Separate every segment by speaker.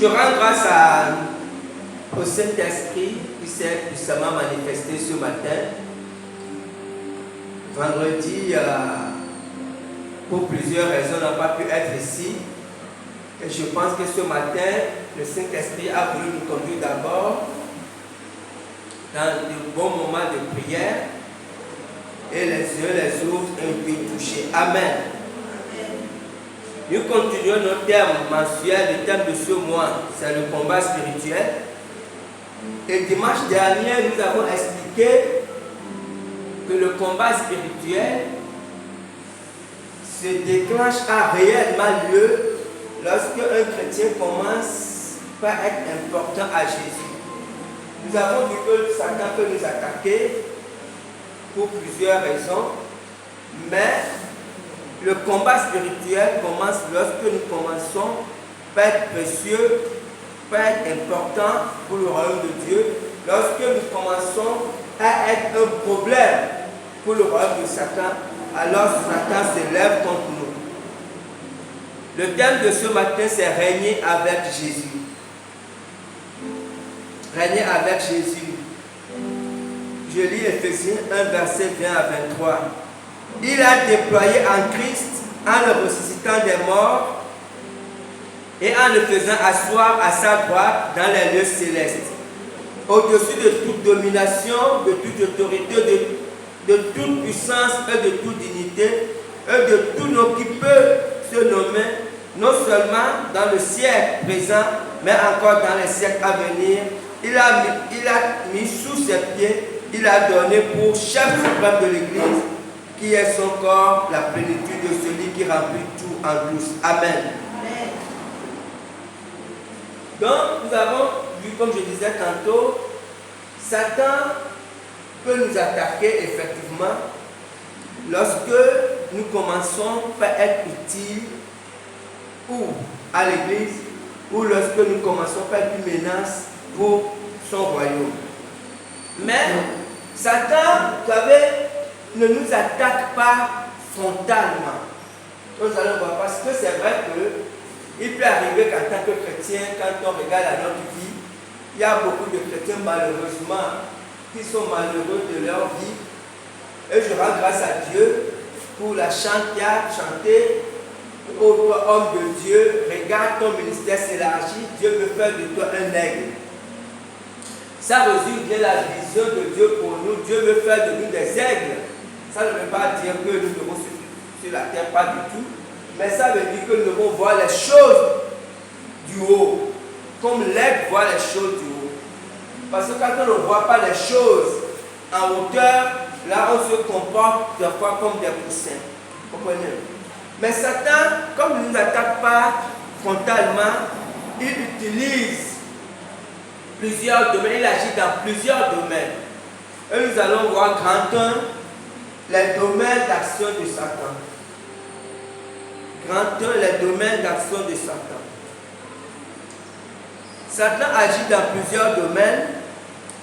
Speaker 1: Je rends grâce au Saint-Esprit qui s'est puissamment manifesté ce matin. Vendredi, pour plusieurs raisons, n'a pas pu être ici. Et je pense que ce matin, le Saint-Esprit a voulu nous conduire d'abord dans de bons moments de prière et les yeux les ouvre et puis toucher. Amen. Nous continuons notre thème mensuel, le thème de ce mois, c'est le combat spirituel. Et dimanche dernier, nous avons expliqué que le combat spirituel se déclenche à réellement lieu lorsque un chrétien commence par être important à Jésus. Nous avons vu que Satan peut nous attaquer pour plusieurs raisons, mais le combat spirituel commence lorsque nous commençons par être précieux, par être important pour le royaume de Dieu, lorsque nous commençons à être un problème pour le royaume de Satan, alors Satan se lève contre nous. Le thème de ce matin, c'est régner avec Jésus. Régner avec Jésus. Je lis Éphésiens 1, verset 20 à 23. Il a déployé en Christ, en le ressuscitant des morts et en le faisant asseoir à sa droite dans les lieux célestes, au-dessus de toute domination, de toute autorité, de toute puissance et de toute dignité, et de tout nom qui peut se nommer, non seulement dans le siècle présent, mais encore dans les siècles à venir. Il a mis sous ses pieds, il a donné pour chef suprême de l'Église, qui est son corps, la plénitude de celui qui remplit tout en tous. Amen. Donc, nous avons vu, comme je disais tantôt, Satan peut nous attaquer effectivement lorsque nous commençons par être utiles ou à l'Église, ou lorsque nous commençons par être une menace pour son royaume. Mais Satan, vous savez, ne nous attaque pas frontalement. Nous allons voir, parce que c'est vrai qu'il peut arriver qu'en tant que chrétien, quand on regarde à notre vie, il y a beaucoup de chrétiens malheureusement qui sont malheureux de leur vie. Et je rends grâce à Dieu pour la chante qui a chanté: ô toi, homme de Dieu, regarde ton ministère s'élargit, Dieu veut faire de toi un aigle. Ça résume bien la vision de Dieu pour nous. Dieu veut faire de nous des aigles. Ça ne veut pas dire que nous devons sur la terre, pas du tout. Mais ça veut dire que nous devons voir les choses du haut, comme l'aigle voit les choses du haut. Parce que quand on ne voit pas les choses en hauteur, là on se comporte des fois comme des poussins. Vous comprenez? Mais Satan, comme il ne nous attaque pas frontalement, il utilise plusieurs domaines, il agit dans plusieurs domaines. Et nous allons voir grand 1, les domaines d'action de Satan. Grand 1, les domaines d'action de Satan. Satan agit dans plusieurs domaines,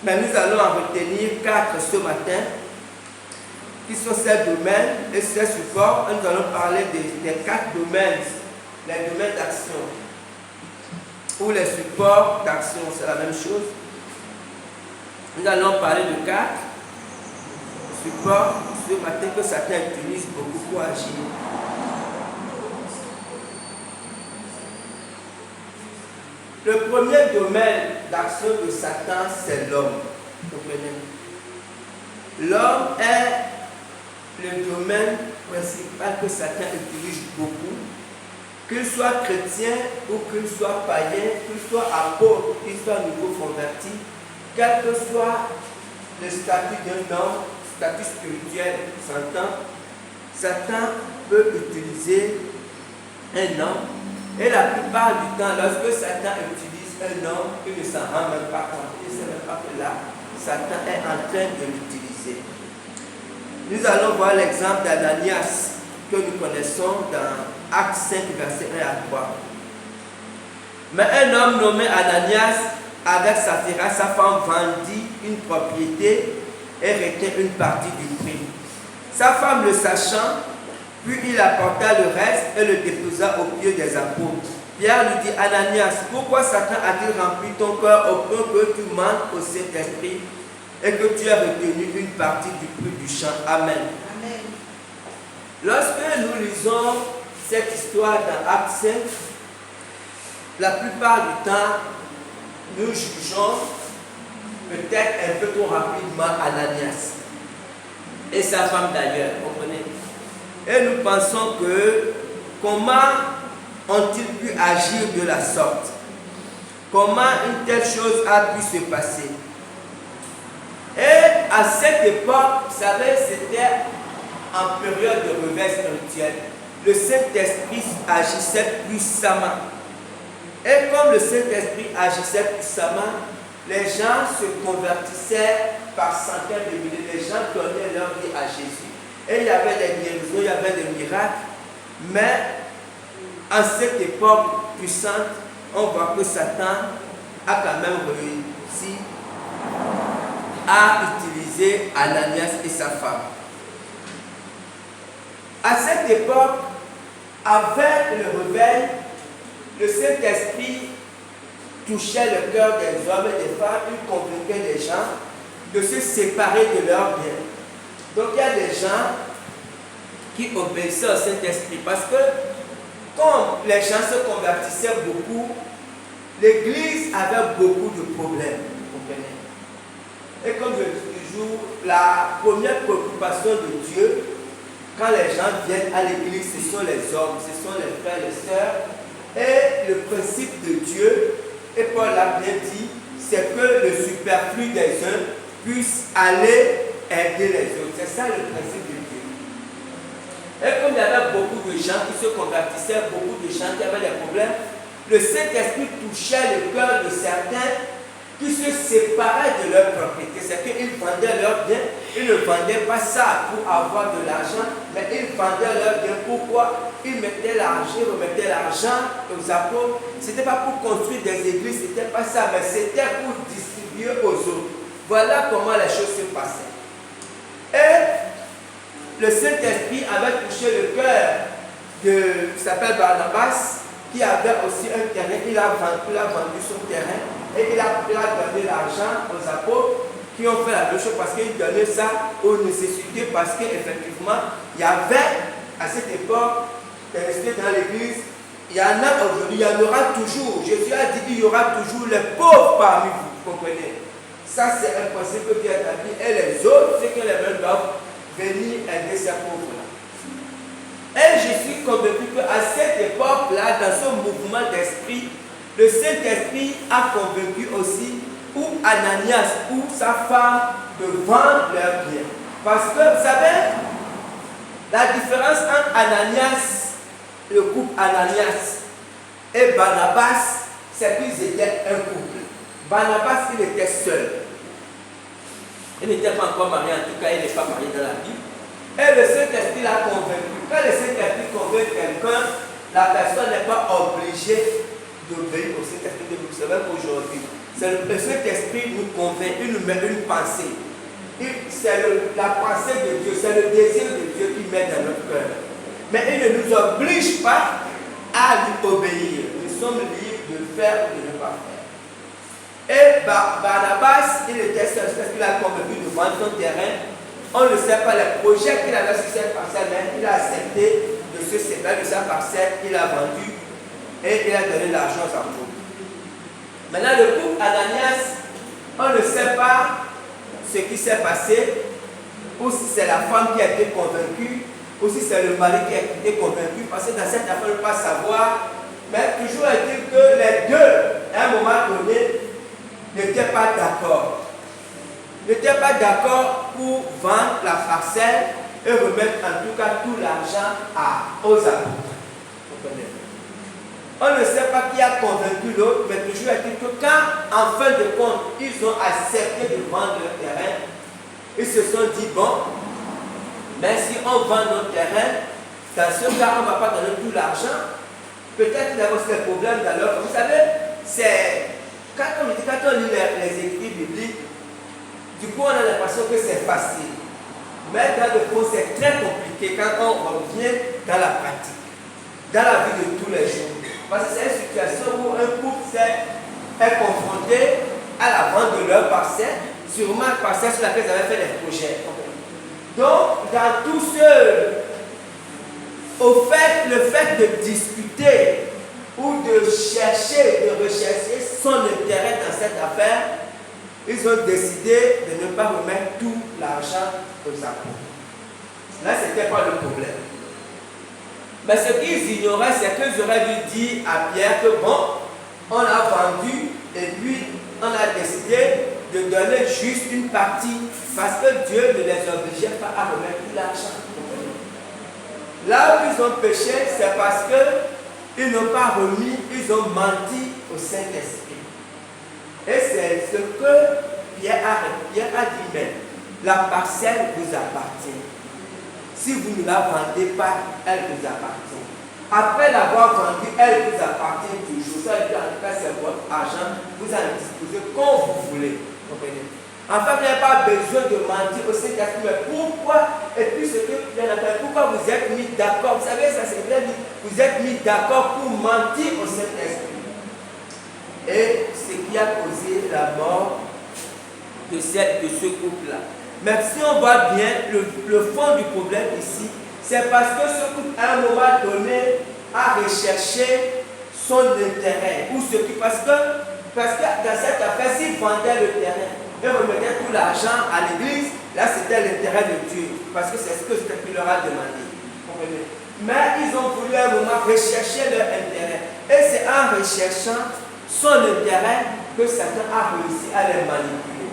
Speaker 1: mais nous allons en retenir 4 ce matin, qui sont ces domaines et ces supports. Et nous allons parler des 4 domaines, les domaines d'action, ou les supports d'action, c'est la même chose. Nous allons parler de 4 supports ce matin que Satan utilise beaucoup pour agir. Le premier domaine d'action de Satan, c'est l'homme. L'homme est le domaine principal que Satan utilise beaucoup. Qu'il soit chrétien ou qu'il soit païen, qu'il soit apôtre, qu'il soit nouveau converti, quel que soit le statut d'un homme, statut spirituel, Satan peut utiliser un homme. Et la plupart du temps, lorsque Satan utilise un homme, il ne s'en rend même pas compte. Il ne sait même pas que là, Satan est en train de l'utiliser. Nous allons voir l'exemple d'Ananias que nous connaissons dans Actes 5, verset 1 à 3. Mais un homme nommé Ananias, avec Saphira, sa femme, vendit une propriété et retint une partie du prix. Sa femme le sachant, puis il apporta le reste et le déposa aux pieds des apôtres. Pierre lui dit, Ananias, pourquoi Satan a-t-il rempli ton cœur au point que tu manques au Saint-Esprit et que tu as retenu une partie du prix du champ? Amen. Amen. Lorsque nous lisons cette histoire dans Actes 5, la plupart du temps, nous jugeons peut-être un peu trop rapidement Ananias et sa femme d'ailleurs, comprenez? Et nous pensons que comment ont-ils pu agir de la sorte? Comment une telle chose a pu se passer? Et à cette époque, vous savez, c'était en période de réveil spirituel. Le Saint-Esprit agissait puissamment. Et comme le Saint-Esprit agissait puissamment, les gens se convertissaient par centaines de milliers. Les gens donnaient leur vie à Jésus. Et il y avait des guérisons, il y avait des miracles. Mais à cette époque puissante, on voit que Satan a quand même réussi à utiliser Ananias et sa femme. À cette époque, avec le réveil, le Saint-Esprit touchait le cœur des hommes et des femmes, il convainquait les gens de se séparer de leurs biens. Donc il y a des gens qui obéissaient au Saint-Esprit parce que comme les gens se convertissaient beaucoup, l'Église avait beaucoup de problèmes. Vous comprenez? Et comme je dis toujours, la première préoccupation de Dieu, quand les gens viennent à l'Église, ce sont les hommes, ce sont les frères, les sœurs. Et le principe de Dieu, et Paul l'a bien dit, c'est que le superflu des uns puisse aller aider les autres. C'est ça le principe de Dieu. Et comme il y avait beaucoup de gens qui se convertissaient, beaucoup de gens qui avaient des problèmes, le Saint-Esprit touchait le cœur de certains qui se séparaient de leur propriété. C'est qu'ils vendaient leurs biens, ils ne vendaient pas ça pour avoir de l'argent, mais ils vendaient leurs biens. Pourquoi? Ils mettaient l'argent, ils remettaient l'argent aux apôtres. Ce n'était pas pour construire des églises, ce n'était pas ça, mais c'était pour distribuer aux autres. Voilà comment les choses se passaient. Et le Saint-Esprit avait touché le cœur de, qui s'appelle Barnabas, qui avait aussi un terrain. Il a vendu son terrain et il a donné l'argent aux apôtres qui ont fait la même chose parce qu'ils donnaient ça aux nécessités, parce qu'effectivement, il y avait à cette époque, dans l'église, il y en a aujourd'hui, il y en aura toujours. Jésus a dit qu'il y aura toujours les pauvres parmi vous, vous comprenez? Ça, c'est un principe que Dieu a établi. Et les autres, ceux qui les mêmes doivent venir aider ces pauvres-là. Et je suis convaincu qu'à cette époque-là, dans ce mouvement d'esprit, le Saint-Esprit a convaincu aussi ou Ananias ou sa femme de vendre leurs biens. Parce que, vous savez, la différence entre Ananias, le couple Ananias et Barnabas, c'est qu'ils étaient un couple. Barnabas, il était seul. Il n'était pas encore marié, en tout cas, il n'est pas marié dans la Bible. Et le Saint-Esprit l'a convaincu. Quand le Saint-Esprit convainc quelqu'un, la personne n'est pas obligée d'obéir au Saint-Esprit. Vous savez qu'aujourd'hui, le Saint-Esprit nous convainc, il nous met une pensée. C'est la pensée de Dieu, c'est le désir de Dieu qui met dans notre cœur. Mais il ne nous oblige pas à lui obéir. Nous sommes libres de faire ou de ne pas faire. Et Barnabas, il était seul, parce qu'il a convaincu de vendre son terrain. On ne sait pas les projets qu'il avait sur cette parcelle, mais il a accepté de se séparer de sa parcelle, il a vendu et il a donné l'argent aux apôtres. Maintenant, le couple Ananias, on ne sait pas ce qui s'est passé, ou si c'est la femme qui a été convaincue, ou si c'est le mari qui a été convaincu, parce que dans cette affaire, on ne peut pas savoir. Mais toujours est-il que les deux, à un moment donné, n'étaient pas d'accord. N'étaient pas d'accord pour vendre la parcelle et remettre en tout cas tout l'argent aux apôtres. On ne sait pas qui a convaincu l'autre, mais toujours est-il que quand, en fin de compte, ils ont accepté de vendre leur terrain, ils se sont dit, bon, mais si on vend notre terrain, dans ce cas, on ne va pas donner tout l'argent. Peut-être qu'il y a aussi des problèmes dans leur... Vous savez, c'est... Quand on lit les écrits bibliques, du coup, on a l'impression que c'est facile. Mais dans le fond, c'est très compliqué quand on revient dans la pratique, dans la vie de tous les jours. Parce que c'est une situation où un couple est confronté à la vente de leur parcelle, sûrement une parcelle sur laquelle ils avaient fait des projets. Donc, dans tout le fait de discuter ou de chercher, de rechercher son intérêt dans cette affaire, ils ont décidé de ne pas remettre tout l'argent aux impôts. Là, ce n'était pas le problème. Mais ce qu'ils ignoraient, c'est qu'ils auraient dû dire à Pierre que bon, on a vendu et puis on a décidé de donner juste une partie parce que Dieu ne les obligeait pas à remettre tout l'argent. Là où ils ont péché, c'est parce qu'ils n'ont pas remis, ils ont menti au Saint-Esprit. Et c'est ce que Pierre a dit, mais la parcelle vous appartient. Si vous ne la vendez pas, elle vous appartient. Après l'avoir vendue, elle vous appartient toujours. Ça veut dire, en tout cas, c'est votre argent, vous en disposez comme vous voulez. Comprenez? Enfin, vous n'avez pas besoin de mentir au Saint-Esprit. Mais pourquoi? Et puis ce que Pierre appelle, pourquoi vous êtes mis d'accord? Vous savez, ça c'est bien dit. Vous êtes mis d'accord pour mentir au Saint-Esprit. Et ce qui a causé la mort de ce couple-là. Mais si on voit bien, le fond du problème ici, c'est parce que ce couple, à un moment donné, a recherché son intérêt. Ou ce qui, parce que dans cette affaire, s'ils vendaient le terrain et remettaient tout l'argent à l'église, là c'était l'intérêt de Dieu. Parce que c'est ce que il leur a demandé. Mais ils ont voulu à un moment rechercher leur intérêt. Et c'est en recherchant son intérêt que Satan a réussi à les manipuler.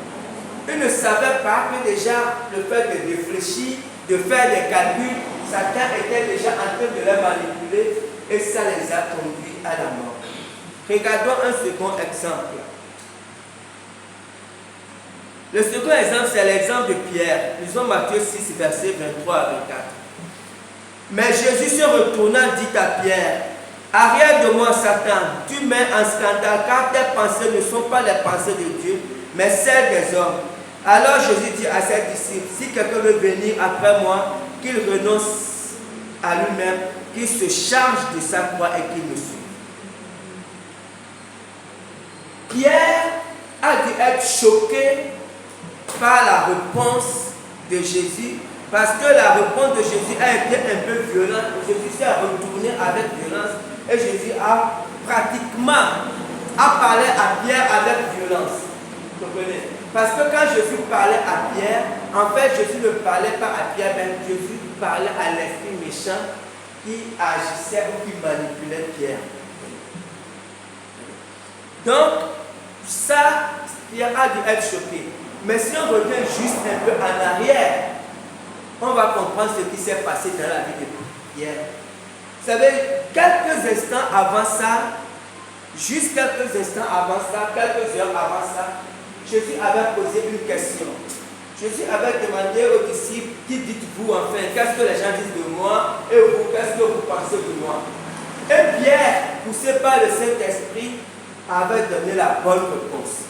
Speaker 1: Ils ne savaient pas que déjà le fait de réfléchir, de faire des calculs, Satan était déjà en train de les manipuler et ça les a conduits à la mort. Regardons un second exemple. Le second exemple, c'est l'exemple de Pierre. Lisons Matthieu 6, versets 23 à 24. Mais Jésus se retournant dit à Pierre, arrière de moi, Satan, tu mets en scandale, car tes pensées ne sont pas les pensées de Dieu, mais celles des hommes. Alors Jésus dit à ses disciples, si quelqu'un veut venir après moi, qu'il renonce à lui-même, qu'il se charge de sa croix et qu'il me suive. Pierre a dû être choqué par la réponse de Jésus, parce que la réponse de Jésus a été un peu violente. Jésus s'est retourné avec violence et Jésus a pratiquement parlé à Pierre avec violence. Vous comprenez? Parce que quand Jésus parlait à Pierre, en fait Jésus ne parlait pas à Pierre, mais Jésus parlait à l'esprit méchant qui agissait ou qui manipulait Pierre. Donc, ça, Pierre a dû être choqué. Mais si on revient juste un peu en arrière, on va comprendre ce qui s'est passé dans la vie de Pierre. Vous savez, quelques instants avant ça, juste quelques instants avant ça, quelques heures avant ça, Jésus avait posé une question. Jésus avait demandé aux disciples, qui dites-vous enfin, qu'est-ce que les gens disent de moi, et vous, qu'est-ce que vous pensez de moi? Et Pierre, poussé par le Saint-Esprit, avait donné la bonne réponse.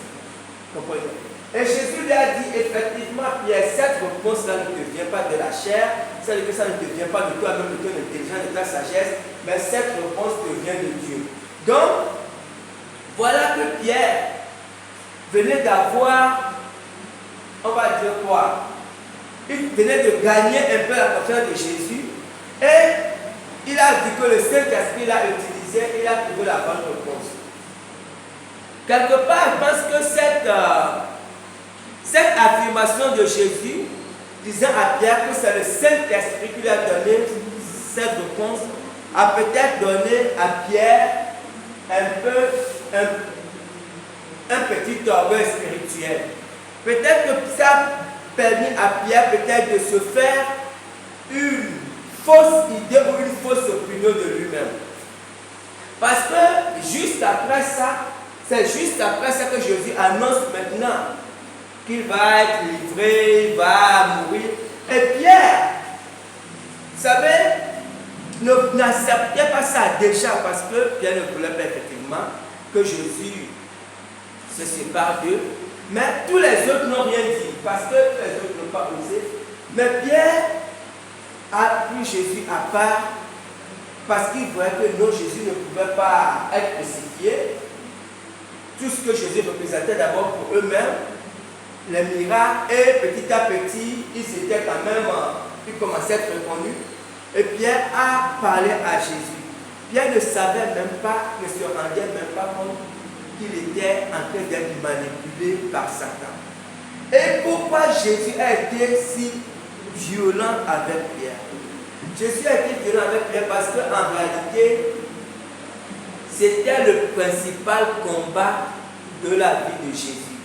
Speaker 1: Comprenez? Et Jésus lui a dit, effectivement, Pierre, cette réponse-là ne te vient pas de la chair, c'est-à-dire que ça ne te vient pas de toi, même de ton intelligence, de ta sagesse, mais cette réponse te vient de Dieu. Donc, voilà que Pierre venait d'avoir, on va dire quoi, il venait de gagner un peu la confiance de Jésus et il a dit que le Saint-Esprit l'a utilisé, il a trouvé la bonne réponse. Quelque part, je pense que cette affirmation de Jésus, disant à Pierre que c'est le Saint-Esprit qui lui a donné cette réponse, a peut-être donné à Pierre un petit orgueil spirituel. Peut-être que ça a permis à Pierre peut-être de se faire une fausse idée ou une fausse opinion de lui-même. Parce que juste après ça, c'est juste après ça que Jésus annonce maintenant qu'il va être livré, il va mourir. Et Pierre, vous savez, n'acceptait pas ça déjà parce que Pierre ne voulait pas effectivement que Jésus se sépare d'eux. Mais tous les autres n'ont rien dit parce que les autres n'ont pas osé. Mais Pierre a pris Jésus à part parce qu'ils voyaient que non, Jésus ne pouvait pas être crucifié. Tout ce que Jésus représentait d'abord pour eux-mêmes, les miracles, et petit à petit, ils étaient quand même, ils commençaient à être reconnus. Et Pierre a parlé à Jésus. Pierre ne savait même pas, ne se rendait même pas compte qu'il était en train d'être manipulé par Satan. Et pourquoi Jésus a été si violent avec Pierre? Jésus a été violent avec Pierre parce qu'en réalité, c'était le principal combat de la vie de Jésus.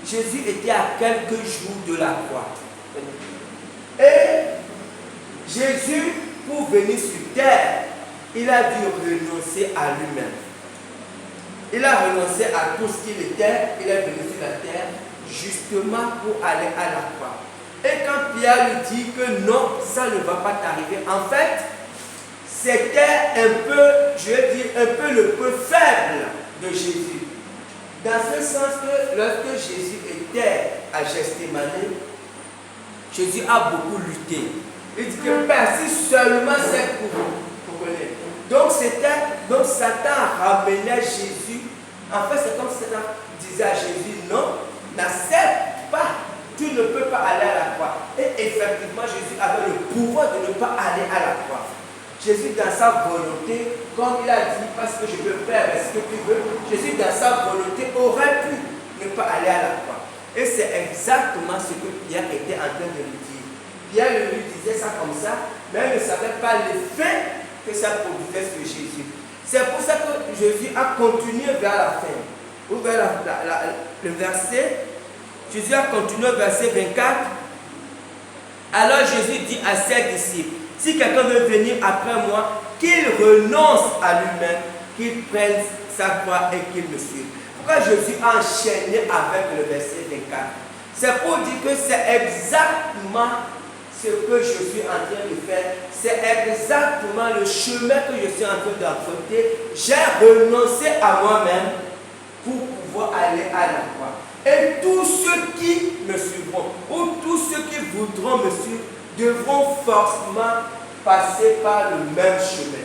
Speaker 1: Jésus était à quelques jours de la croix. Et Jésus, pour venir sur terre, il a dû renoncer à lui-même. Il a renoncé à tout ce qu'il était, il est venu sur la terre justement pour aller à la croix. Et quand Pierre lui dit que non, ça ne va pas t'arriver, en fait, c'était un peu, je vais dire, un peu le peu faible de Jésus. Dans ce sens que lorsque Jésus était à Gethsémani, Jésus a beaucoup lutté. Il dit que Père, si seulement c'est pour vous. Donc Satan ramenait Jésus. En fait, c'est comme Satan disait à Jésus, non, n'accepte pas, tu ne peux pas aller à la croix. Et effectivement, Jésus avait le pouvoir de ne pas aller à la croix. Jésus, dans sa volonté, comme il a dit, parce que je veux faire ce que tu veux, Jésus, dans sa volonté, aurait pu ne pas aller à la croix. Et c'est exactement ce que Pierre était en train de lui dire. Pierre lui disait ça comme ça, mais il ne savait pas l'effet que ça produisait sur Jésus. C'est pour ça que Jésus a continué vers la fin. Ou vers le verset, Jésus a continué au verset 24. Alors Jésus dit à ses disciples, si quelqu'un veut venir après moi, qu'il renonce à lui-même, qu'il prenne sa croix et qu'il me suive. Pourquoi Jésus a enchaîné avec le verset 24? C'est pour dire que c'est exactement ce que je suis en train de faire. C'est exactement le chemin que je suis en train d'emprunter. J'ai renoncé à moi-même pour pouvoir aller à la croix. Et tous ceux qui me suivront, ou tous ceux qui voudront me suivre, devront forcément passer par le même chemin.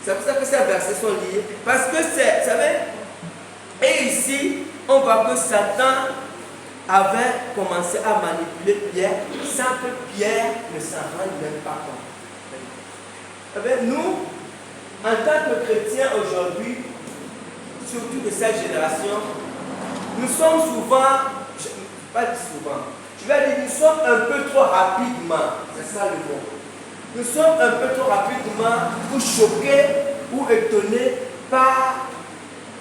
Speaker 1: C'est pour ça que ces versets sont liés. Parce que c'est, vous savez, et ici, on voit que Satan avait commencé à manipuler Pierre sans que Pierre ne s'en rende même pas compte. Vous savez, nous, en tant que chrétiens aujourd'hui, surtout de cette génération, nous sommes souvent, pas souvent, je vais dire, nous sommes un peu trop rapidement, c'est ça le mot. Nous sommes un peu trop rapidement ou choqués ou étonnés par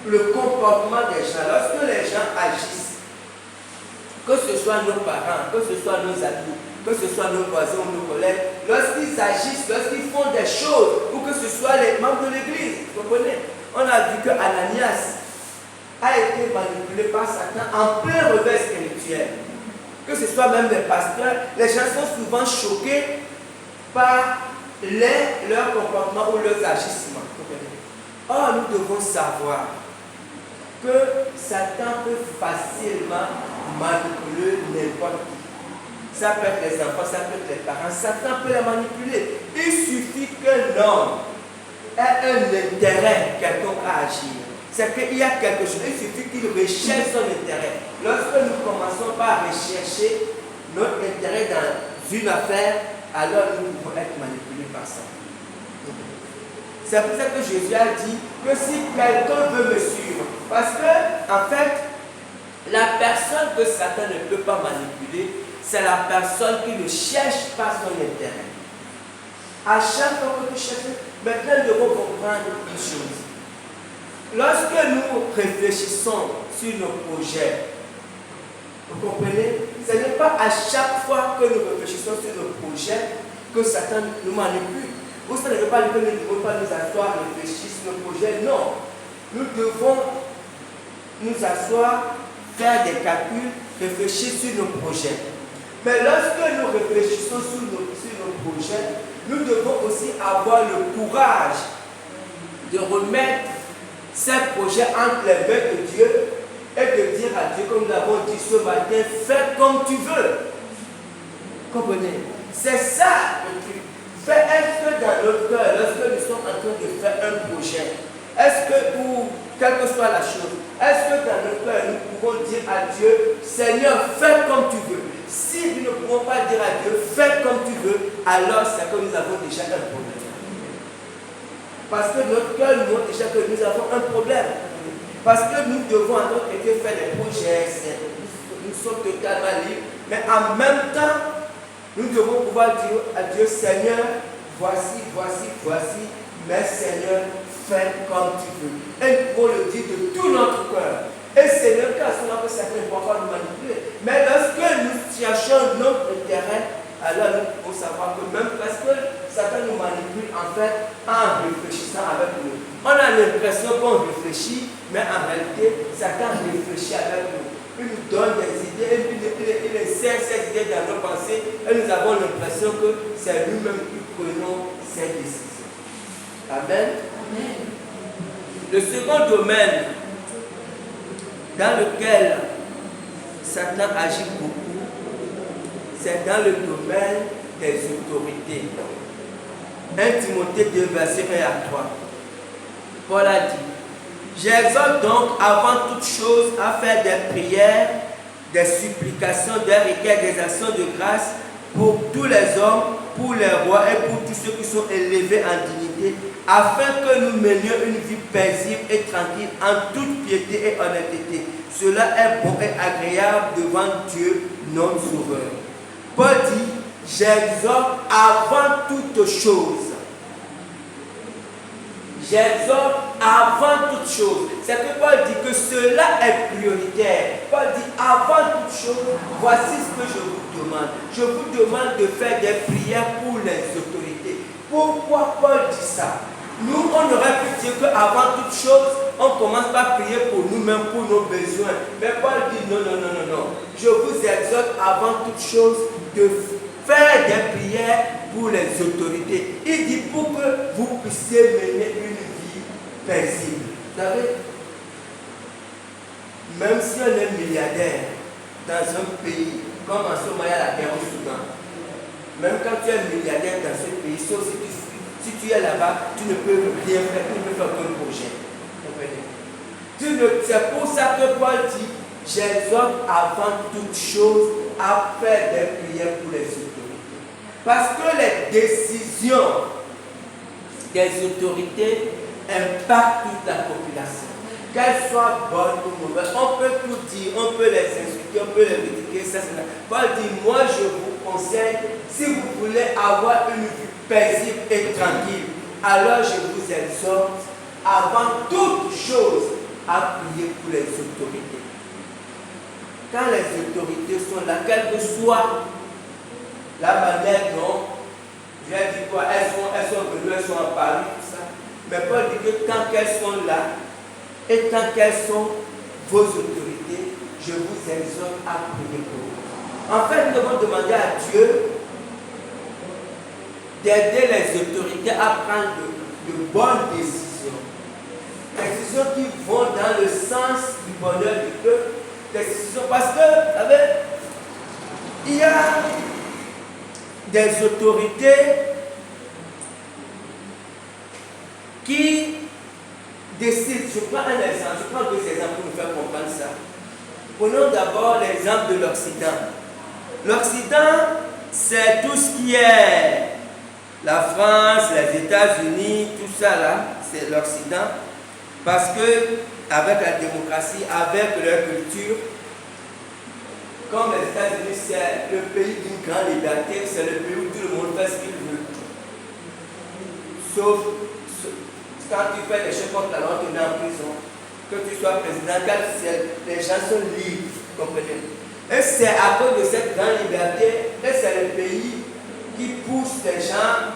Speaker 1: le comportement des gens. Lorsque les gens agissent, que ce soit nos parents, que ce soit nos amis, que ce soit nos voisins ou nos collègues, lorsqu'ils agissent, lorsqu'ils font des choses, ou que ce soit les membres de l'église, vous comprenez? On a vu que Ananias a été manipulé par Satan en plein revers spirituel. Que ce soit même les pasteurs, les gens sont souvent choqués par leur comportement ou leurs agissements. Or, nous devons savoir que Satan peut facilement manipuler n'importe qui. Ça peut être les enfants, ça peut être les parents. Satan peut les manipuler. Il suffit qu'un homme ait un intérêt quelconque à agir. C'est qu'il y a quelque chose. Il suffit qu'il recherche son intérêt. Lorsque nous commençons par rechercher notre intérêt dans une affaire, alors nous pouvons être manipulés par ça. C'est pour ça que Jésus a dit que si quelqu'un veut me suivre, parce que, en fait, la personne que Satan ne peut pas manipuler, c'est la personne qui ne cherche pas son intérêt. À chaque fois que tu cherches, maintenant nous devons comprendre une chose. Lorsque nous réfléchissons sur nos projets, vous comprenez? Ce n'est pas à chaque fois que nous réfléchissons sur nos projets que Satan nous manipule. Ou ça ne veut pas dire que nous ne devons pas nous asseoir, réfléchir sur nos projets. Non. Nous devons nous asseoir, faire des calculs, réfléchir sur nos projets. Mais lorsque nous réfléchissons sur nos projets, nous devons aussi avoir le courage de remettre ces projets entre les mains de Dieu et de dire à Dieu, comme nous l'avons dit ce matin, fais comme tu veux. Comprenez? C'est ça le truc. Est-ce que dans notre cœur, lorsque nous sommes en train de faire un projet, est-ce que pour quelle que soit la chose, est-ce que dans notre cœur nous pouvons dire à Dieu, Seigneur, fais comme tu veux. Si nous ne pouvons pas dire à Dieu, fais comme tu veux, alors c'est que nous avons déjà un problème. Parce que notre cœur nous montre déjà que nous avons un problème. Parce que nous devons en tant que Dieu faire des projets, nous sommes totalement libres, mais en même temps, nous devons pouvoir dire à Dieu, Seigneur, voici, mais Seigneur, fais comme tu veux. Et nous pouvons le dire de tout notre cœur. Et c'est le cas, sinon que certains ne vont pas nous manipuler. Mais lorsque nous cherchons notre intérêt, alors nous pouvons savoir que même parce que Satan nous manipule en fait en réfléchissant avec nous. On a l'impression qu'on réfléchit, mais en réalité, Satan réfléchit avec nous. Il nous donne des idées, il insère ces idées dans nos pensées et nous avons l'impression que c'est nous-mêmes qui prenons ces décisions. Amen. Amen. Le second domaine dans lequel Satan agit beaucoup, c'est dans le domaine des autorités. 1 Timothée 2, verset 1 à 3. Paul a dit, j'exhorte donc avant toute chose à faire des prières, des supplications, des requêtes, des actions de grâce pour tous les hommes, pour les rois et pour tous ceux qui sont élevés en dignité, afin que nous menions une vie paisible et tranquille en toute piété et honnêteté. Cela est bon et agréable devant Dieu, notre Sauveur. Paul dit, j'exhorte avant toute chose. J'exhorte avant toute chose. C'est que Paul dit que cela est prioritaire. Paul dit avant toute chose, voici ce que je vous demande. Je vous demande de faire des prières pour les autorités. Pourquoi Paul dit ça? Nous, on aurait pu dire qu'avant toute chose, on commence par prier pour nous-mêmes, pour nos besoins. Mais Paul dit non. Je vous exhorte avant toute chose de faire des prières pour les autorités. Il dit pour que vous puissiez mener une vie paisible. Vous savez, même si on est milliardaire dans un pays, comme en ce moment il y a la guerre au Soudan, même quand tu es milliardaire dans ce pays, sauf si tu es là-bas, tu ne peux rien faire, tu ne peux faire aucun projet. C'est pour ça que Paul dit, j'exhorte avant toute chose à faire des prières pour les autorités. Parce que les décisions des autorités impactent toute la population. Qu'elles soient bonnes ou mauvaises, on peut tout dire, on peut les insulter, on peut les critiquer, ça. Paul dit, moi je vous conseille, si vous voulez avoir une vie paisible et tranquille, alors je vous exhorte avant toute chose à prier pour les autorités. Quand les autorités sont là, quelle que soit la manière dont, je vais dire quoi, elles sont venues, elles sont en Paris, tout ça. Mais Paul dit que tant qu'elles sont là, et tant qu'elles sont vos autorités, je vous exhorte à prier pour vous. En fait, nous devons demander à Dieu d'aider les autorités à prendre de bonnes décisions. Des décisions qui vont dans le sens du bonheur du peuple. Des décisions parce que, vous savez, il y a des autorités qui décident. Je prends un exemple, je prends deux exemples pour nous faire comprendre ça. Prenons d'abord l'exemple de l'Occident. L'Occident, c'est tout ce qui est la France, les États-Unis, tout ça là, c'est l'Occident. Parce que, avec la démocratie, avec leur culture, comme les États-Unis, c'est le pays d'une grande liberté, c'est le pays où tout le monde fait ce qu'il veut. Sauf quand tu fais des choses contre la loi, tu es en prison. Que tu sois président, les gens sont libres, comprenez. Et c'est à cause de cette grande liberté, et c'est le pays qui pousse les gens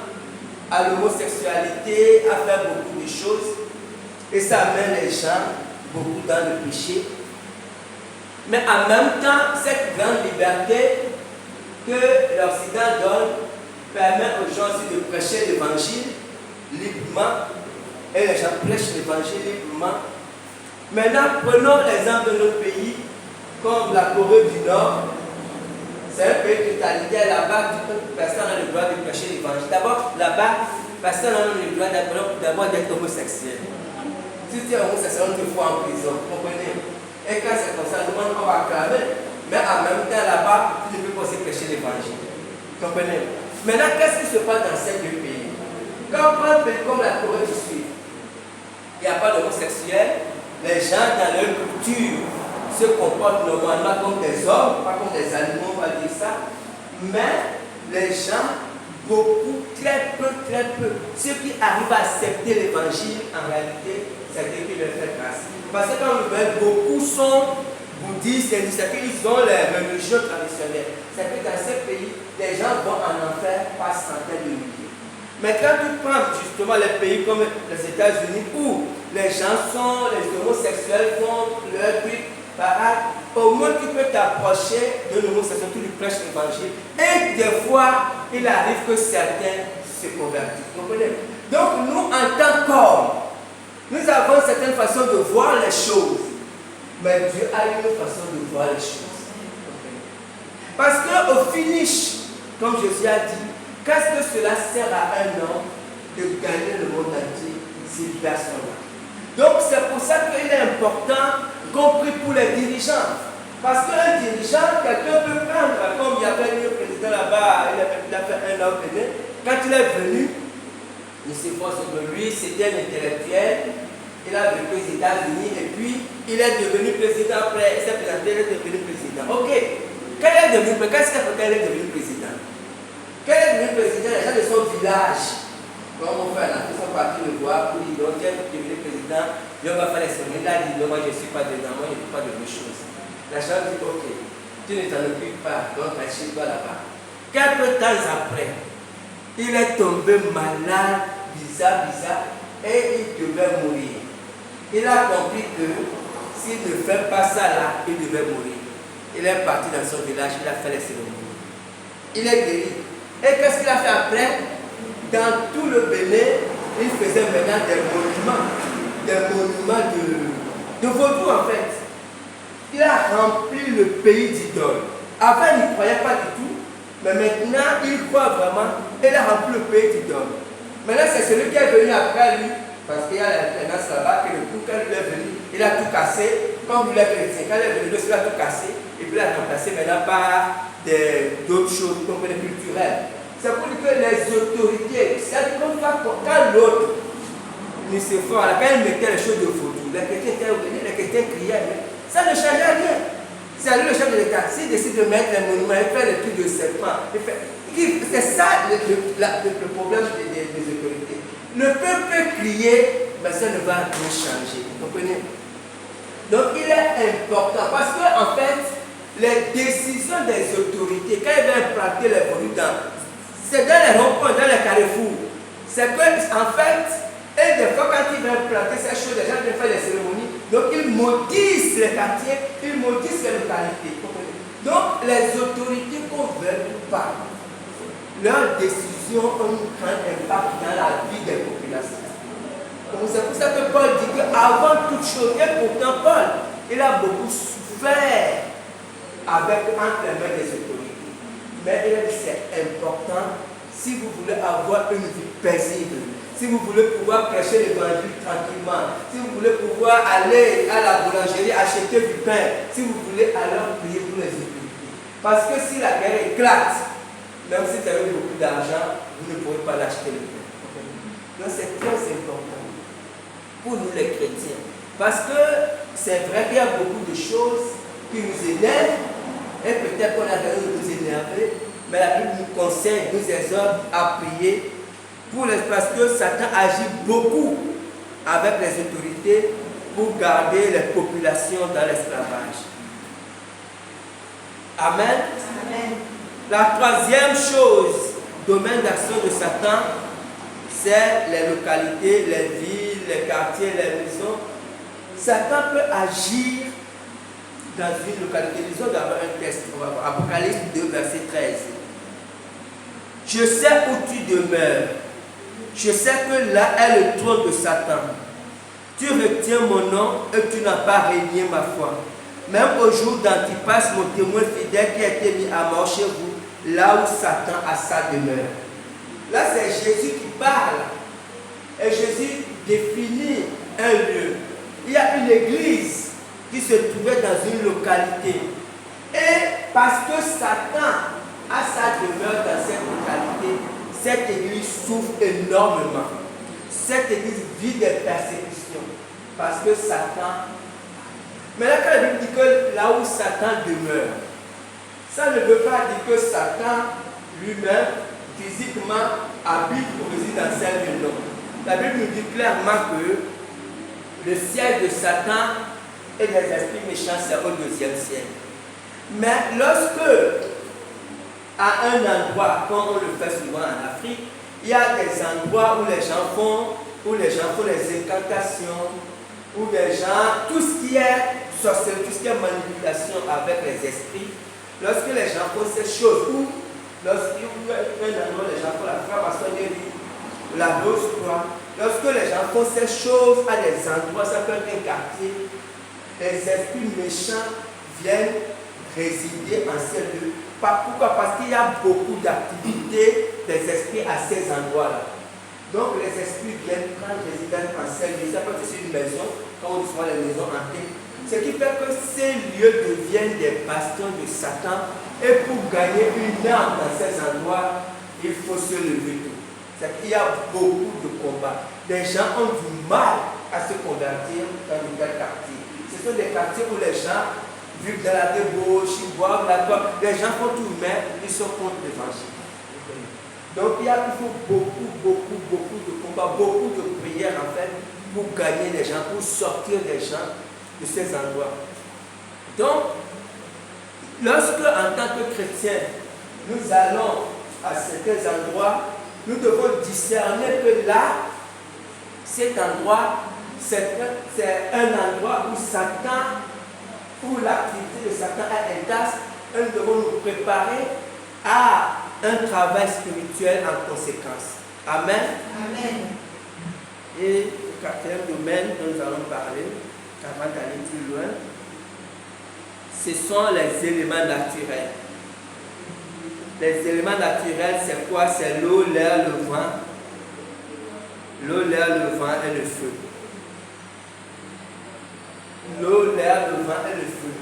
Speaker 1: à l'homosexualité, à faire beaucoup de choses. Et ça amène les gens beaucoup dans le péché. Mais en même temps, cette grande liberté que l'Occident donne permet aux gens aussi de prêcher l'évangile librement. Et les gens prêchent l'évangile librement. Maintenant, prenons l'exemple de notre pays, comme la Corée du Nord. C'est un pays totalitaire. Là-bas, personne n'a le droit de prêcher l'évangile. D'abord, là-bas, personne n'a le droit d'abord d'être homosexuel. Si tu es homosexuel, on te fout en prison. Vous comprenez? Et quand c'est comme ça, on va acclamer. Mais en même temps, là-bas, tu ne peux pas aussi prêcher l'évangile. Vous comprenez? Maintenant, qu'est-ce qui se passe dans ces deux pays? Quand on prend un pays comme la Corée du Sud, il n'y a pas d'homosexuels, les gens dans leur culture se comportent normalement comme des hommes, pas comme des animaux, on va dire ça. Mais les gens, beaucoup, très peu, ceux qui arrivent à accepter l'évangile, en réalité, c'est Dieu qui leur fait grâce. Parce que quand vous voyez, beaucoup sont bouddhistes, c'est qu'ils ont les religions traditionnelles. C'est que dans ces pays, les gens vont en enfer par centaines de milliers. Mais quand tu prends justement les pays comme les États-Unis où les gens sont, les homosexuels font leur truc, au moins tu peux t'approcher d'un homosexuel, tu lui prêches l'évangile. Et des fois, il arrive que certains se convertissent. Vous comprenez? Donc nous, en tant qu'hommes, nous avons une certaine façon de voir les choses. Mais Dieu a une façon de voir les choses. Parce qu'au finish, comme Jésus a dit, qu'est-ce que cela sert à un homme de gagner le monde entier, ces personnes-là? Donc c'est pour ça qu'il est important, compris pour les dirigeants. Parce qu'un dirigeant, quelqu'un peut prendre, comme il y avait un président là-bas, il a fait un homme venu. Quand il est venu, il s'est forcé de lui, c'était un intellectuel. Il a vécu aux États-Unis et puis il est devenu président après, il s'est présenté, il est devenu président. Ok, qu'est-ce qu'il est devenu président? Quel est devenu président? Les gens de son village, comme on fait là, ils sont partis le voir pour dire donc, tu es devenu président, et on va faire les cérémonies. Là, il dit non, moi je ne suis pas dedans, moi je ne fais pas de bonnes choses. La chambre dit ok, tu ne t'en occupes pas, donc reste chez toi là-bas. Quelques temps après, il est tombé malade, bizarre, et il devait mourir. Il a compris que s'il ne fait pas ça là, il devait mourir. Il est parti dans son village, il a fait les cérémonies. Il est guéri. Et qu'est-ce qu'il a fait après? Dans tout le Bénin, il faisait maintenant des monuments de vaudou en fait. Il a rempli le pays d'idoles. Avant, il n'y croyait pas du tout, mais maintenant, il croit vraiment. Il a rempli le pays d'idoles. Maintenant, c'est celui qui est venu après lui, parce qu'il y a la tendance là-bas, que le coup, quand il est venu, il a tout cassé, comme il est chrétien. Quand il est venu, il a tout cassé, et puis il a remplacé maintenant par d'autres choses, comme les culturelles. C'est pour dire que les autorités, c'est-à-dire quand l'autre ne se fait, quand il mettait les choses de vaudou, les chrétiens criaient, ça ne changeait rien. C'est lui le chef de l'État. S'il décide de mettre les monuments, il fait le truc de serpent. C'est ça le problème des autorités. Le peuple peut crier, mais ça ne va rien changer. Vous comprenez? Donc il est important parce que en fait, les décisions des autorités, quand ils veulent implanter les vaudous, c'est dans les ronds-points, dans les carrefours. C'est que, en fait, et des fois, quand ils veulent implanter ces choses, les gens viennent faire des cérémonies. Donc, ils maudissent les quartiers, ils maudissent les localités. Donc, les autorités, qu'on veut ou pas, leurs décisions ont un grand impact dans la vie des populations. Donc, c'est pour ça que Paul dit qu'avant toute chose, et pourtant, Paul, il a beaucoup souffert entre les mains des autorités. Mais il a dit c'est important si vous voulez avoir une vie paisible, si vous voulez pouvoir prêcher l'évangile tranquillement, si vous voulez pouvoir aller à la boulangerie acheter du pain, si vous voulez alors prier pour les autorités. Parce que si la guerre éclate, même si vous avez beaucoup d'argent, vous ne pourrez pas l'acheter le pain. Donc c'est très important pour nous les chrétiens. Parce que c'est vrai qu'il y a beaucoup de choses qui nous énervent. Et peut-être qu'on a raison de nous énerver, mais la Bible nous conseille, nous exhorte à prier parce que Satan agit beaucoup avec les autorités pour garder les populations dans l'esclavage. Amen. Amen. La troisième chose, domaine d'action de Satan, c'est les localités, les villes, les quartiers, les maisons. Satan peut agir dans une localité. Disons d'abord un texte, Apocalypse 2, verset 13. Je sais où tu demeures. Je sais que là est le trône de Satan. Tu retiens mon nom et tu n'as pas régné ma foi. même au jour d'Antipas, mon témoin fidèle qui a été mis à mort chez vous, là où Satan a sa demeure. Là, c'est Jésus qui parle. Et Jésus définit un lieu. Il y a une église qui se trouvait dans une localité. Et parce que Satan a sa demeure dans cette localité, cette église souffre énormément. Cette église vit des persécutions. Parce que Satan... Mais là, quand la Bible dit que là où Satan demeure, ça ne veut pas dire que Satan lui-même, physiquement, habite ou réside dans cette ville. La Bible nous dit clairement que le siège de Satan et des esprits méchants, c'est au deuxième siècle. Mais lorsque, à un endroit, comme on le fait souvent en Afrique, il y a des endroits où les gens font les incantations, où les gens, tout ce qui est sorcellerie, tout ce qui est manipulation avec les esprits, lorsque les gens font ces choses, ou lorsqu'il y a un endroit où les gens font la frappation des lits, la dose quoi, lorsque les gens font ces choses à des endroits, ça peut être un quartier, les esprits méchants viennent résider en ces lieux. Pourquoi? Parce qu'il y a beaucoup d'activités des esprits à ces endroits-là. Donc les esprits viennent prendre résidence en ces lieux. Ça peut être une maison, quand on dit souvent les maisons hantées. Ce qui fait que ces lieux deviennent des bastions de Satan. Et pour gagner une âme dans ces endroits, il faut se lever tôt. C'est qu'il y a beaucoup de combats. Les gens ont du mal à se convertir dans de tels quartiers. Ce sont des quartiers où les gens vivent dans la débauche, ils boivent la drogue. Les gens font tout, mais ils sont contre l'évangile. Donc il faut beaucoup de combats, beaucoup de prières en fait pour gagner les gens, pour sortir les gens de ces endroits. Donc, lorsque en tant que chrétiens, nous allons à certains endroits, nous devons discerner que là, cet endroit, c'est un endroit où Satan, où l'activité de Satan est intense, et nous devons nous préparer à un travail spirituel en conséquence. Amen.
Speaker 2: Amen.
Speaker 1: Et le quatrième domaine dont nous allons parler, avant d'aller plus loin, ce sont les éléments naturels. Les éléments naturels, c'est quoi? C'est l'eau, l'air, le vent. L'eau, l'air, le vent et le feu. L'eau, l'air, le vent et le feu.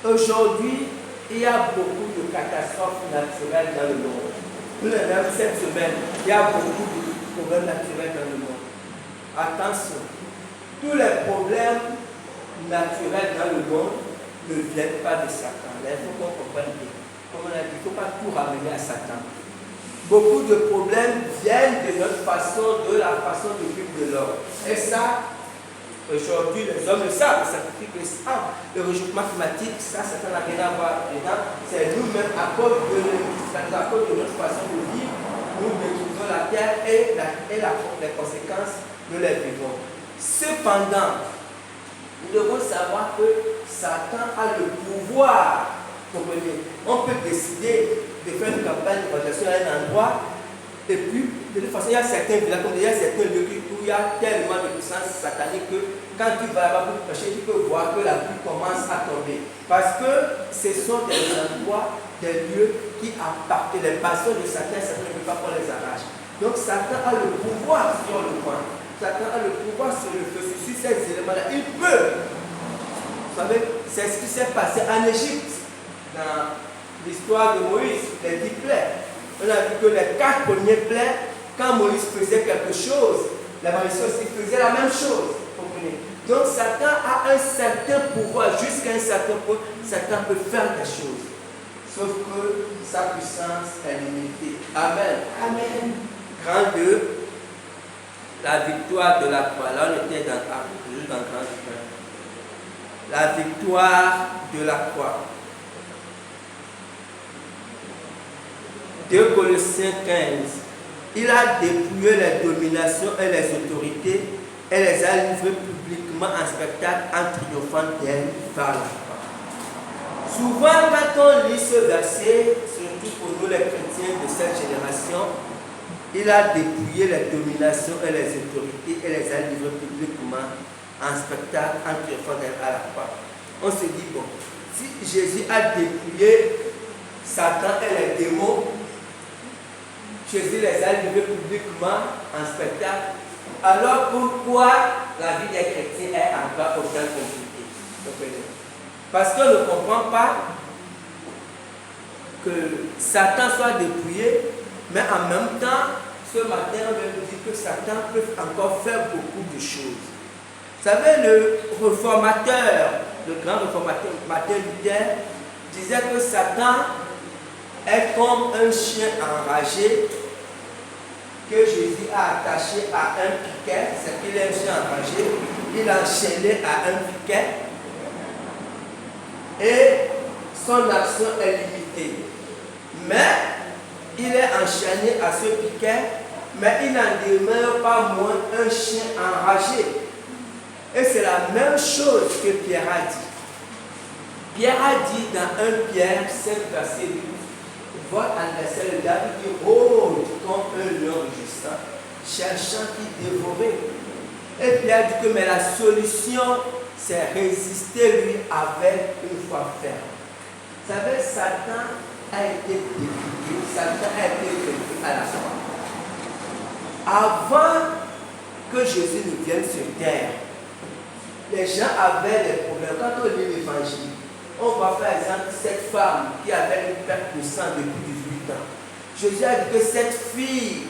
Speaker 1: Aujourd'hui, il y a beaucoup de catastrophes naturelles dans le monde. Cette semaine, il y a beaucoup de problèmes naturels dans le monde. Attention, tous les problèmes naturels dans le monde ne viennent pas de Satan. Il faut qu'on comprenne bien. Comme on a dit, il ne faut pas tout ramener à Satan. Beaucoup de problèmes viennent de notre façon, de la façon de vivre de l'homme. Et ça, aujourd'hui, les hommes le savent, les scientifiques le savent. Le réchauffement climatique, ça n'a rien à voir dedans. C'est nous-mêmes, à cause de notre façon de vivre, nous détruisons la terre et les conséquences, nous les vivons. Cependant, nous devons savoir que Satan a le pouvoir. Comprenez? On peut décider de faire une campagne d'évangélisation à un endroit, et puis, de toute façon, il y a certains villages, comme il y a certains lieux où il y a tellement de puissance satanique que quand tu vas là-bas pour prêcher, tu peux voir que la pluie commence à tomber. Parce que ce sont des endroits, des lieux qui appartiennent. Les passions de Satan ne veut pas qu'on les arrache. Donc Satan a le pouvoir sur le coin. Satan a le pouvoir sur le feu, sur ces éléments-là. Il peut. Vous savez, c'est ce qui s'est passé en Égypte, dans l'histoire de Moïse, les 10 plaies. On a vu que les 4 premiers plaies, quand Moïse faisait quelque chose, la malédiction aussi faisait la même chose. Comprenez? Donc Satan a un certain pouvoir, jusqu'à un certain point, Satan peut faire des choses. Sauf que sa puissance est limitée. Amen.
Speaker 2: Amen.
Speaker 1: Grand 2, la victoire de la croix. Là, on était dans juste dans grand 1. La victoire de la croix. 2 Colossiens 15. Il a dépouillé les dominations et les autorités et les a livrées publiquement en spectacle en triomphant d'elles par la croix. Souvent, quand on lit ce verset, surtout pour nous les chrétiens de cette génération, il a dépouillé les dominations et les autorités et les a livrées publiquement en spectacle en triomphant d'elles à la croix. on se dit, bon, si Jésus a dépouillé Satan et les démons, Jésus les a livrés publiquement en spectacle, alors pourquoi la vie des chrétiens est encore autant compliquée? Parce qu'on ne comprend pas que Satan soit dépouillé, mais en même temps, ce matin, on vient nous dire que Satan peut encore faire beaucoup de choses. Vous savez, le réformateur, le grand réformateur Martin Luther, disait que Satan est comme un chien enragé que Jésus a attaché à un piquet. C'est qu'il est un chien enragé. Il a enchaîné à un piquet. Et son action est limitée. Mais il est enchaîné à ce piquet, mais il n'en demeure pas moins un chien enragé. Et c'est la même chose que Pierre a dit. Pierre a dit dans 1 Pierre 5, verset 8, votre adversaire le diable qui rôde comme un lion rugissant, cherchant qui dévorer. Et Pierre dit que mais la solution, c'est résister lui avec une foi ferme. Vous savez, Satan a été dépouillé, Satan a été vaincu à la croix. Avant que Jésus ne vienne sur terre, les gens avaient des problèmes. Quand on lit l'évangile, on voit par exemple cette femme qui avait une perte de sang depuis 18 ans. Jésus a dit que cette fille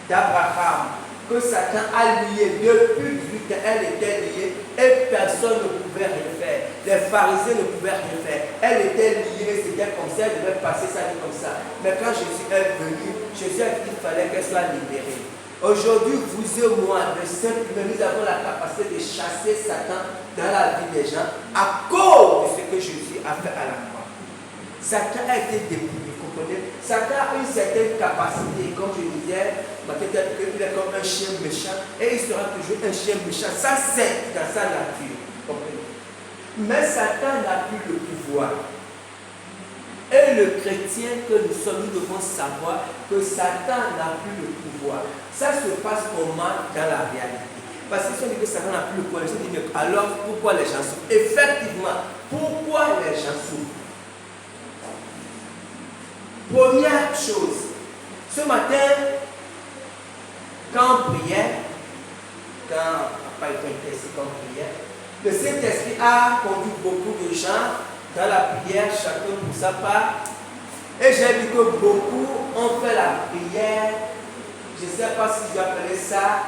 Speaker 1: d'Abraham, que Satan a liée depuis 18 ans, elle était liée et personne ne pouvait rien faire. Les pharisiens ne pouvaient rien faire. Elle était liée, c'était comme ça, elle devait passer sa vie comme ça. Mais quand Jésus est venu, Jésus a dit qu'il fallait qu'elle soit libérée. Aujourd'hui, vous et moi, le Saint-Esprit, nous avons la capacité de chasser Satan dans la vie des gens à cause de ce que Jésus a fait à la croix. Satan a été dépouillé, vous comprenez? Satan a une certaine capacité, comme je disais, peut-être qu'il est comme un chien méchant et il sera toujours un chien méchant. Ça, c'est dans sa nature, vous comprenez? Mais Satan n'a plus le pouvoir. Et le chrétien que nous sommes, nous devons savoir que Satan n'a plus le pouvoir. Ça se passe comment dans la réalité? Parce que si on dit que Satan n'a plus le pouvoir, on dit alors pourquoi les gens souffrent? Effectivement, pourquoi les gens souffrent? Première chose, ce matin, quand on priait, quand Papa était ici, quand on priait, le Saint-Esprit a conduit beaucoup de gens dans la prière, chacun pour sa part. Et j'ai vu que beaucoup ont fait la prière, je ne sais pas si j'appelais ça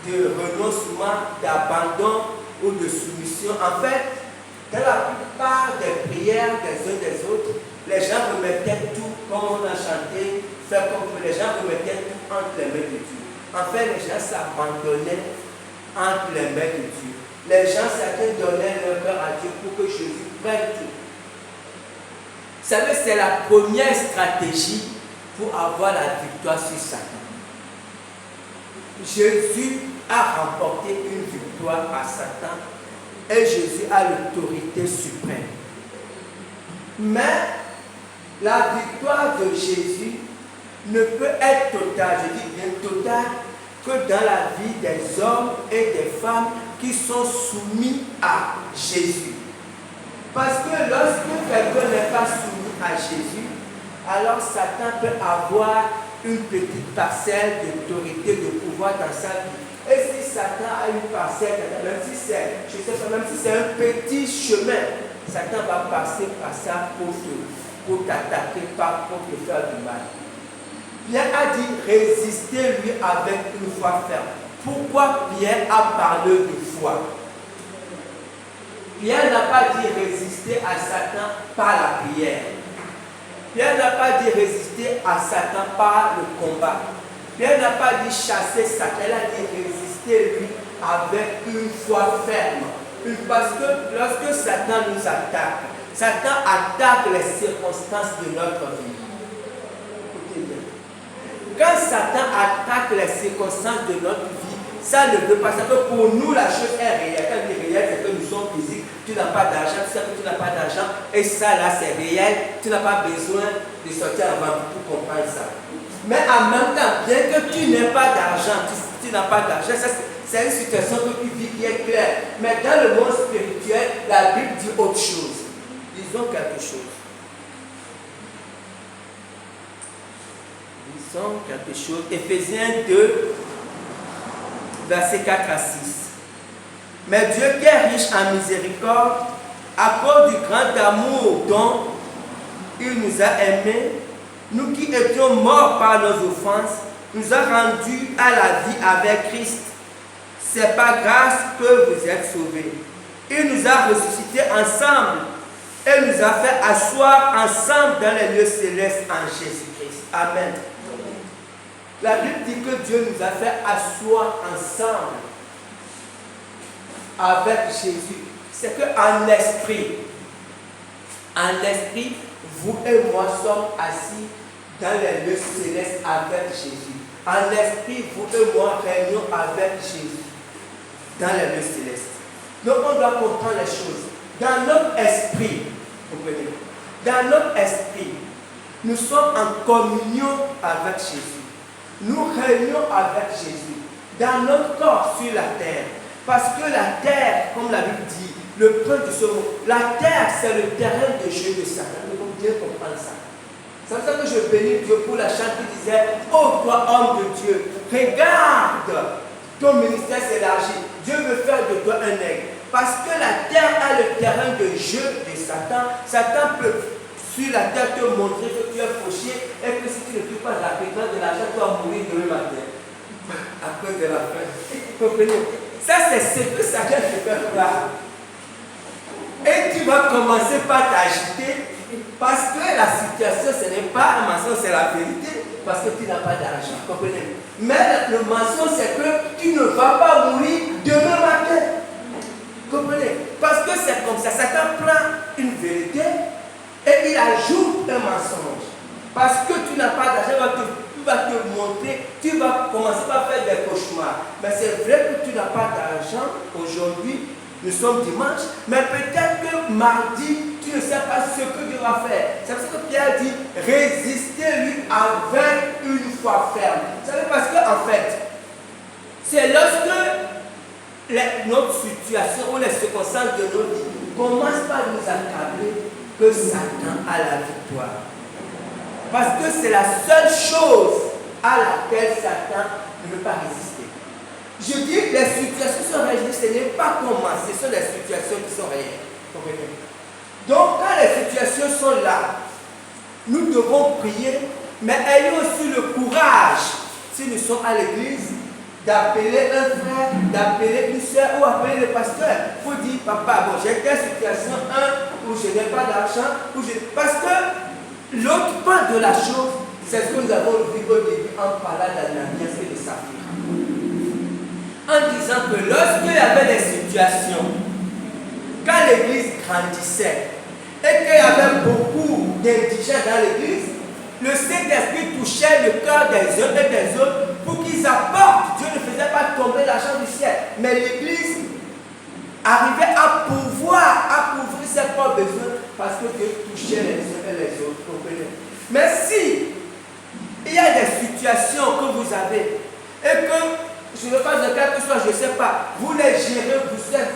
Speaker 1: de renoncement, d'abandon ou de soumission. En fait, dans la plupart des prières des uns des autres, les gens remettaient tout, comme on a chanté, faire comme les gens remettaient tout entre les mains de Dieu. En fait, les gens s'abandonnaient entre les mains de Dieu. Les gens, certains donnaient leur cœur à Dieu pour que Jésus prenne tout. Vous savez, c'est la première stratégie pour avoir la victoire sur Satan. Jésus a remporté une victoire à Satan et Jésus a l'autorité suprême. Mais la victoire de Jésus ne peut être totale, je dis bien totale, que dans la vie des hommes et des femmes qui sont soumis à Jésus. Parce que lorsque quelqu'un n'est pas soumis à Jésus, alors Satan peut avoir une petite parcelle d'autorité, de pouvoir dans sa vie. Et si Satan a une parcelle, même si c'est, je sais pas, même si c'est un petit chemin, Satan va passer par ça pour t'attaquer, pour te faire du mal. Pierre a dit résister lui avec une foi ferme. Pourquoi Pierre a parlé de foi? Pierre n'a pas dit résister à Satan par la prière. Pierre n'a pas dit résister à Satan par le combat. Pierre n'a pas dit chasser Satan. Il a dit résister lui avec une foi ferme. Parce que lorsque Satan nous attaque, Satan attaque les circonstances de notre vie. Écoutez bien. Quand Satan attaque les circonstances de notre vie, ça ne veut pas dire que pour nous la chose est réelle. Quand c'est réel, c'est que nous sommes physiques. Tu n'as pas d'argent, tu sais que tu n'as pas d'argent. Et ça là, c'est réel. Tu n'as pas besoin de sortir avant pour comprendre ça. Mais en même temps, bien que tu n'aies pas d'argent, tu n'as pas d'argent, c'est une situation que tu vis qui est claire. Mais dans le monde spirituel, la Bible dit autre chose. Disons quelque chose. Disons quelque chose. Éphésiens 2, versets 4 à 6. Mais Dieu qui est riche en miséricorde, à cause du grand amour dont il nous a aimés, nous qui étions morts par nos offenses, nous a rendus à la vie avec Christ. C'est par grâce que vous êtes sauvés. Il nous a ressuscités ensemble et nous a fait asseoir ensemble dans les lieux célestes en Jésus-Christ. Amen. La Bible dit que Dieu nous a fait asseoir ensemble avec Jésus. C'est qu'en esprit, vous et moi sommes assis dans les lieux célestes avec Jésus. En esprit, vous et moi régnons avec Jésus dans les lieux célestes. Donc on doit comprendre les choses. Dans notre esprit, comprenez, dans notre esprit, nous sommes en communion avec Jésus. Nous régnons avec Jésus dans notre corps sur la terre. Parce que la terre, comme la Bible dit, le prince de ce monde, la terre c'est le terrain de jeu de Satan. Nous devons bien comprendre ça. C'est pour ça que je bénis Dieu pour la chante qui disait: ô toi homme de Dieu, regarde, ton ministère s'élargit. Dieu veut faire de toi un aigle. Parce que la terre a le terrain de jeu de Satan. Satan peut sur la terre te montrer que tu es fauché et que si tu ne fais pas la pétrole de l'argent, tu vas mourir demain matin. À cause de la faim. Vous comprenez? Ça, c'est ce que Satan te fait croire. Et tu vas commencer par t'agiter parce que la situation, ce n'est pas un mensonge, c'est la vérité. Parce que tu n'as pas d'argent. Comprenez? Mais le mensonge, c'est que tu ne vas pas mourir demain matin. Comprenez? Parce que c'est comme ça. Satan prend une vérité et il ajoute un mensonge. Parce que tu n'as pas d'argent, il va te montrer, tu vas commencer par faire des cauchemars. Mais c'est vrai que tu n'as pas d'argent aujourd'hui, nous sommes dimanche, mais peut-être que mardi, tu ne sais pas ce que tu vas faire. C'est pour ça que Pierre dit: résistez-lui avec une foi ferme. Vous savez, parce qu'en fait, c'est lorsque notre situation ou les circonstances de nos vies commencent par nous accabler que Satan a la victoire. Parce que c'est la seule chose à laquelle Satan ne veut pas résister. Je dis que les situations sont réelles, ce n'est pas comment, ce sont les situations qui sont réelles. Donc quand les situations sont là, nous devons prier, mais ayons aussi le courage, si nous sommes à l'église, d'appeler un frère, d'appeler une soeur ou appeler le pasteur. Il faut dire: papa, bon, j'ai telle situation, où je n'ai pas d'argent, parce que l'autre part de la chose, c'est ce que nous avons vu au début en parlant d'Ananias et de Saphir. En disant que lorsqu'il y avait des situations, quand l'église grandissait et qu'il y avait beaucoup d'indigents dans l'église, le Saint-Esprit touchait le cœur des uns et des autres pour qu'ils apportent. Dieu ne faisait pas tomber l'argent du ciel, mais l'église arrivait à pouvoir couvrir ses propres besoins parce que Dieu touchait les uns et les autres. Comprenez? Mais si il y a des situations que vous avez et que, je ne sais pas de quelque chose, je ne sais pas, vous les gérez, vous êtes,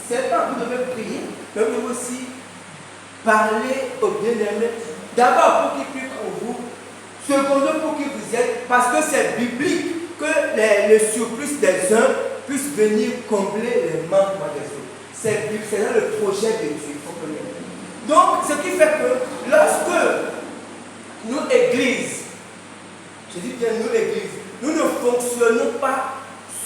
Speaker 1: c'est pas vous devez prier, mais vous devez aussi parler aux bien-aimés. D'abord pour qu'ils prient pour vous, secondo pour qui vous êtes, parce que c'est biblique que le surplus des uns puisse venir combler les manquements des autres. C'est dans le projet de Dieu. Donc, ce qui fait que lorsque nous, Église, je dis bien nous, Église, nous ne fonctionnons pas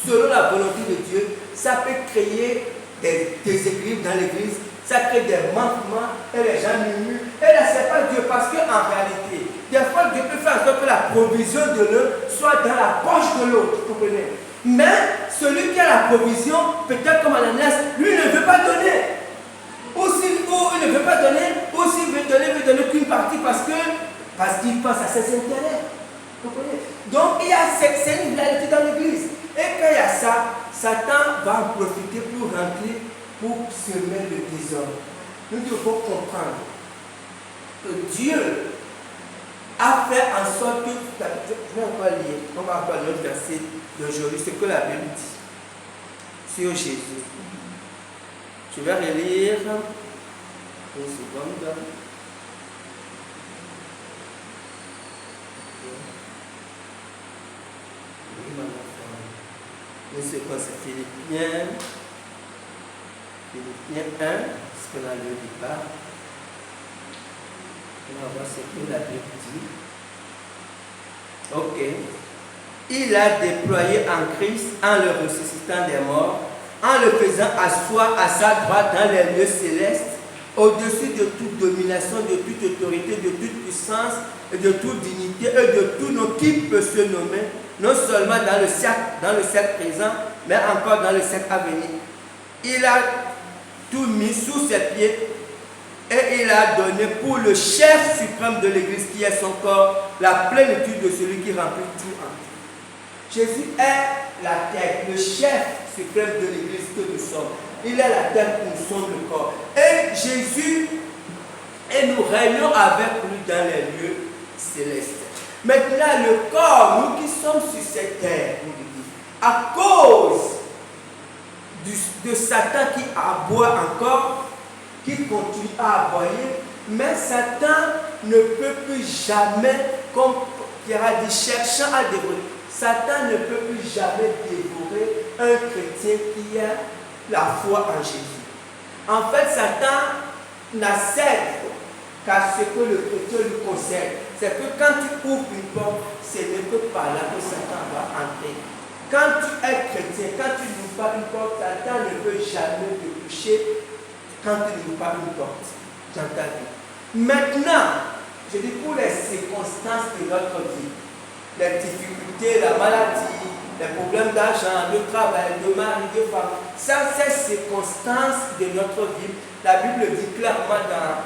Speaker 1: selon la volonté de Dieu, ça peut créer des déséquilibres dans l'Église, ça crée des manquements et les gens murmurent. Et là, ce n'est pas Dieu, parce qu'en réalité, des fois, Dieu peut faire en sorte que la provision de l'un soit dans la poche de l'autre. Vous comprenez? Mais celui qui a la provision, peut-être comme Ananias, lui ne veut pas donner. Il ne veut pas donner, ou s'il veut donner qu'une partie parce qu'il pense à ses intérêts. Vous comprenez? Donc, c'est une réalité dans l'église. Et quand il y a ça, Satan va en profiter pour rentrer, pour semer le désordre. Nous devons comprendre que Dieu a fait en sorte que, je vais encore lire, on va encore lire le verset d'aujourd'hui, ce que la Bible dit sur Jésus. Je vais relire Une seconde. Une seconde, c'est Philippiens. Philippiens 1, ce qu'on a lu au départ. On va voir ce que la Bible dit. Ok. Il a déployé en Christ en le ressuscitant des morts, en le faisant asseoir à sa droite dans les lieux célestes, au-dessus de toute domination, de toute autorité, de toute puissance, et de toute dignité, et de tout nom qui peut se nommer, non seulement dans le siècle présent, mais encore dans le siècle à venir. Il a tout mis sous ses pieds, et il a donné pour le chef suprême de l'Église, qui est son corps, la plénitude de celui qui remplit tout en tout. Jésus est la tête, le chef suprême de l'Église que nous sommes. Il est la tête, nous sommes le corps. Et Jésus, et nous régnons avec lui dans les lieux célestes. Maintenant, le corps, nous qui sommes sur cette terre, à cause de Satan qui aboie encore, qui continue à aboyer, mais Satan ne peut plus jamais, comme Pierre a dit, cherchant à dévorer, Satan ne peut plus jamais dévorer un chrétien qui a la foi en Jésus. En fait, Satan n'accède qu'à ce que le chrétien lui concerne. C'est que quand tu ouvres une porte, ce n'est que par là que Satan va entrer. Quand tu es chrétien, quand tu n'ouvres pas une porte, Satan ne peut jamais te toucher quand tu n'ouvres pas une porte dans ta vie. Maintenant, je dis pour les circonstances de notre vie, les difficultés, la maladie, les problèmes d'argent, de travail, de mari, de femme, ça, ces circonstances de notre vie, la Bible dit clairement dans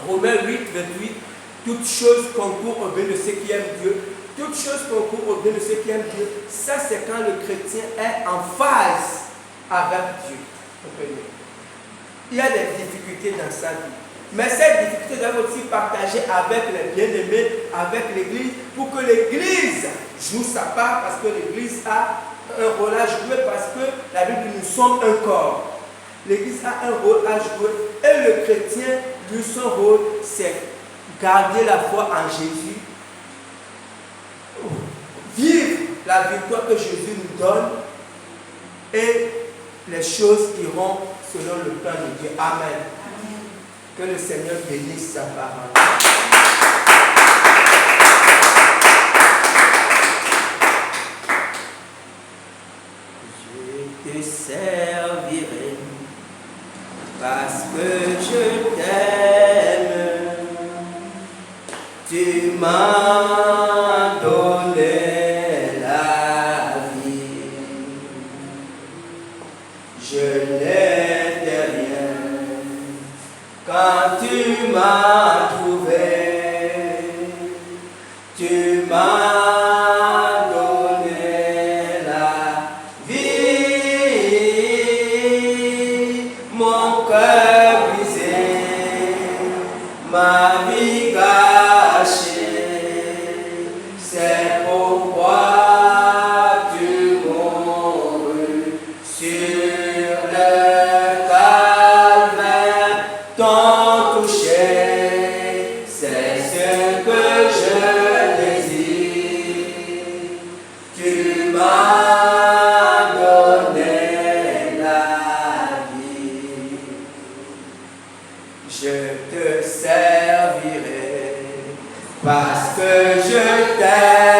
Speaker 1: Romains 8, 28, toutes choses concourent au bien de ceux qui aiment Dieu. Toutes choses concourent au bien de ceux qui aiment Dieu. Ça, c'est quand le chrétien est en phase avec Dieu. Il y a des difficultés dans sa vie. Mais ces difficultés doivent aussi partager avec les bien-aimés, avec l'Église, pour que l'Église joue sa part, parce que l'Église a un rôle à jouer, parce que la Bible dit nous sommes un corps. L'Église a un rôle à jouer, et le chrétien, lui, son rôle, c'est garder la foi en Jésus, vivre la victoire que Jésus nous donne, et les choses iront selon le plan de Dieu. Amen. Que le Seigneur bénisse sa parole. Je te servirai parce que je t'aime. Tu m'as donné la vie. Je n'étais rien quand tu m'as trouvé. Tu m'as donné la vie. Mon cœur brisé, ma vie gâchée. C'est pourquoi tu mourus sur le calvaire, t'ont touché. C'est ce que je désire. Tu m'as donné la vie. Je te servirai parce que je t'aime.